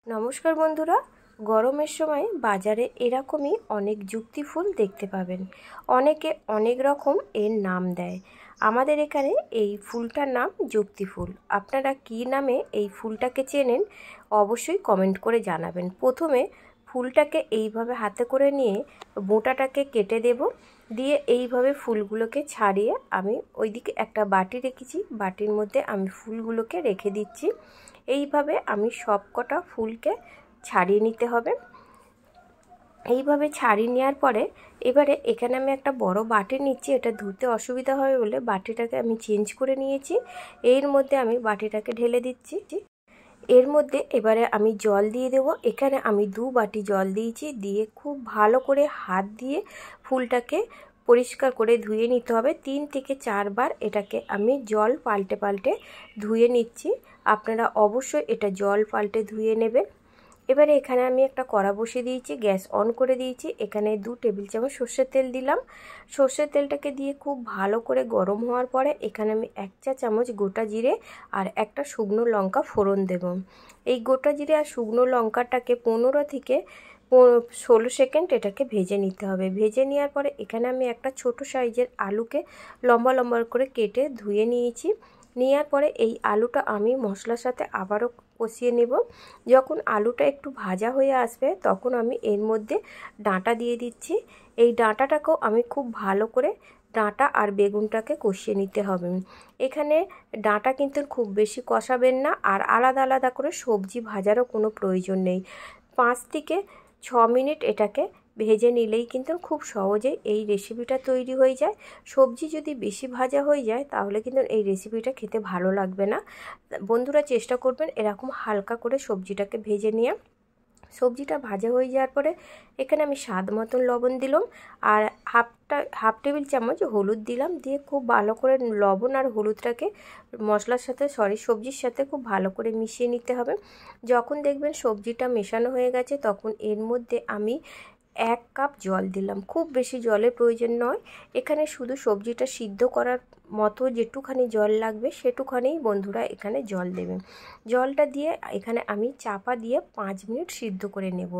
নমস্কার বন্ধুরা, গরমের সময় বাজারে এরকমই অনেক যুক্তি ফুল দেখতে পাবেন। অনেকে অনেক রকম এর নাম দেয়। আমাদের এখানে এই ফুলটার নাম যুক্তি ফুল। আপনারা কী নামে এই ফুলটাকে চেনেন অবশ্যই কমেন্ট করে জানাবেন। প্রথমে ফুলটাকে এইভাবে হাতে করে নিয়ে বোঁটাটাকে কেটে দেব, দিয়ে এইভাবে ফুলগুলোকে ছাড়িয়ে আমি ওইদিকে একটা বাটি রেখেছি, বাটির মধ্যে আমি ফুলগুলোকে রেখে দিচ্ছি। এইভাবে আমি সব কটা ফুলকে ছাড়িয়ে নিতে হবে। এইভাবে ছাড়িয়ে নেওয়ার পরে এবারে এখানে আমি একটা বড় বাটি নিচ্ছি। এটা ধুতে অসুবিধা হবে বলে বাটিটাকে আমি চেঞ্জ করে নিয়েছি। এর মধ্যে আমি বাটিটাকে ঢেলে দিচ্ছি। এর মধ্যে এবারে আমি জল দিয়ে দেব। এখানে আমি 2 বাটি জল দিয়েছি, দিয়ে খুব ভালো করে হাত দিয়ে ফুলটাকে পরিষ্কার করে ধুয়ে নিতে হবে। 3 থেকে 4 বার এটাকে আমি জল পাল্টে পাল্টে ধুয়ে নিচ্ছি। আপনারা অবশ্যই এটা জল পাল্টে ধুয়ে নেবেন। এবারে এখানে আমি একটা কড়া বসিয়ে দিয়েছি, গ্যাস অন করে দিয়েছি। এখানে 2 টেবিল চামচ সর্ষের তেল দিলাম। সর্ষের তেলটাকে দিয়ে খুব ভালো করে গরম হওয়ার পরে এখানে আমি 1 চা চামচ গোটা জিরে আর একটা শুকনো লঙ্কা ফোড়ন দেব। এই গোটা জিরে আর শুকনো লঙ্কাটাকে 15 থেকে 16 সেকেন্ড এটাকে ভেজে নিতে হবে। ভেজে নেওয়ার পরে এখানে আমি একটা ছোট সাইজের আলুকে লম্বা লম্বা করে কেটে ধুয়ে নিয়েছি। নেওয়ার পরে এই আলুটা আমি মশলার সাথে আবারও কষিয়ে নেব। যখন আলুটা একটু ভাজা হয়ে আসবে তখন আমি এর মধ্যে ডাঁটা দিয়ে দিচ্ছি। এই ডাঁটাটাকেও আমি খুব ভালো করে ডাঁটা আর বেগুনটাকে কষিয়ে নিতে হবে। এখানে ডাঁটা কিন্তু খুব বেশি কষাবেন না, আর আলাদা আলাদা করে সবজি ভাজারও কোনো প্রয়োজন নেই। 5 থেকে 6 মিনিট এটাকে ভেজে নিলেই কিন্তু খুব সহজেই এই রেসিপিটা তৈরি হয়ে যায়। সবজি যদি বেশি ভাজা হয়ে যায় তাহলে কিন্তু এই রেসিপিটা খেতে ভালো লাগবে না। বন্ধুরা চেষ্টা করবেন এরকম হালকা করে সবজিটাকে ভেজে নিয়ে। সবজিটা ভাজা হয়ে যাওয়ার পরে এখানে আমি স্বাদ মতন লবণ দিলাম আর হাফ টেবিল চামচ হলুদ দিলাম। দিয়ে খুব ভালো করে লবণ আর হলুদটাকে মশলার সাথে সবজির সাথে খুব ভালো করে মিশিয়ে নিতে হবে। যখন দেখবেন সবজিটা মেশানো হয়ে গেছে তখন এর মধ্যে আমি 1 কাপ জল দিলাম। খুব বেশি জলের প্রয়োজন নয়, এখানে শুধু সবজিটা সিদ্ধ করার মতো যেটুখানি জল লাগবে সেটুখানেই বন্ধুরা এখানে জল দেবেন। জলটা দিয়ে এখানে আমি চাপা দিয়ে 5 মিনিট সিদ্ধ করে নেব।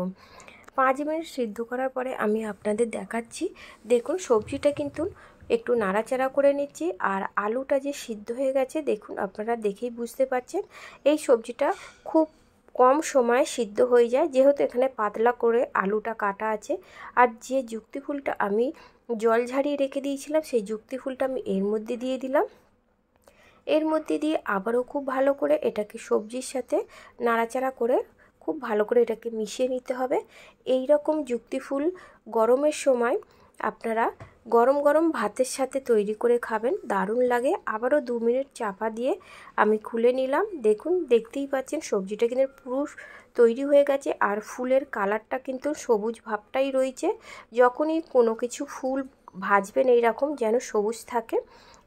5 মিনিট সিদ্ধ করার পরে আমি আপনাদের দেখাচ্ছি। দেখুন সবজিটা কিন্তু একটু নাড়াচাড়া করে নিচ্ছি, আর আলুটা যে সিদ্ধ হয়ে গেছে দেখুন, আপনারা দেখেই বুঝতে পারছেন। এই সবজিটা খুব কম সময়ে সিদ্ধ হয়ে যায়, যেহেতু এখানে পাতলা করে আলুটা কাটা আছে। আর যে যুক্তি ফুলটা আমি জল ঝারিয়ে রেখে দিয়েছিলাম সেই যুক্তি ফুলটা আমি এর মধ্যে দিয়ে দিলাম। এর মধ্যে দিয়ে আবারও খুব ভালো করে এটাকে সবজির সাথে নাড়াচাড়া করে খুব ভালো করে এটাকে মিশিয়ে নিতে হবে। এই রকম যুক্তি ফুল গরমের সময় আপনারা গরম গরম ভাতের সাথে তৈরি করে খাবেন, দারুণ লাগে। আবারও 2 মিনিট চাপা দিয়ে আমি খুলে নিলাম। দেখুন, দেখতেই পাচ্ছেন সবজিটা কিন্তু পুরো তৈরি হয়ে গেছে, আর ফুলের কালারটা কিন্তু সবুজ ভাবটাই রয়েছে। যখনই কোনো কিছু ফুল ভাজবেন এইরকম যেন সবুজ থাকে।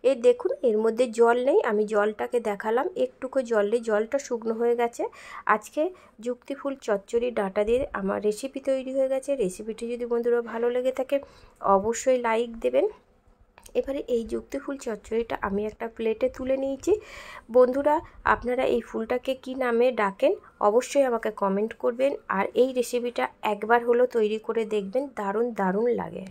এই দেখুন এর মধ্যে জল নেই, আমি জলটাকে দেখালাম, একটুকু জল, জলটা শুকনো হয়ে গেছে। আজকে যুক্তি ফুল চচ্চড়ি ডাঁটা দিয়ে আমার রেসিপি তৈরি হয়ে গেছে। রেসিপিটি যদি বন্ধুরা ভালো লেগে থাকে অবশ্যই লাইক দেবেন। এবারে এই যুক্তি ফুল চচ্চড়িটা আমি একটা প্লেটে তুলে নিয়েছি। বন্ধুরা আপনারা এই ফুলটাকে কি নামে ডাকেন অবশ্যই আমাকে কমেন্ট করবেন, আর এই রেসিপিটা একবার হলো তৈরি করে দেখবেন, দারুণ দারুণ লাগে।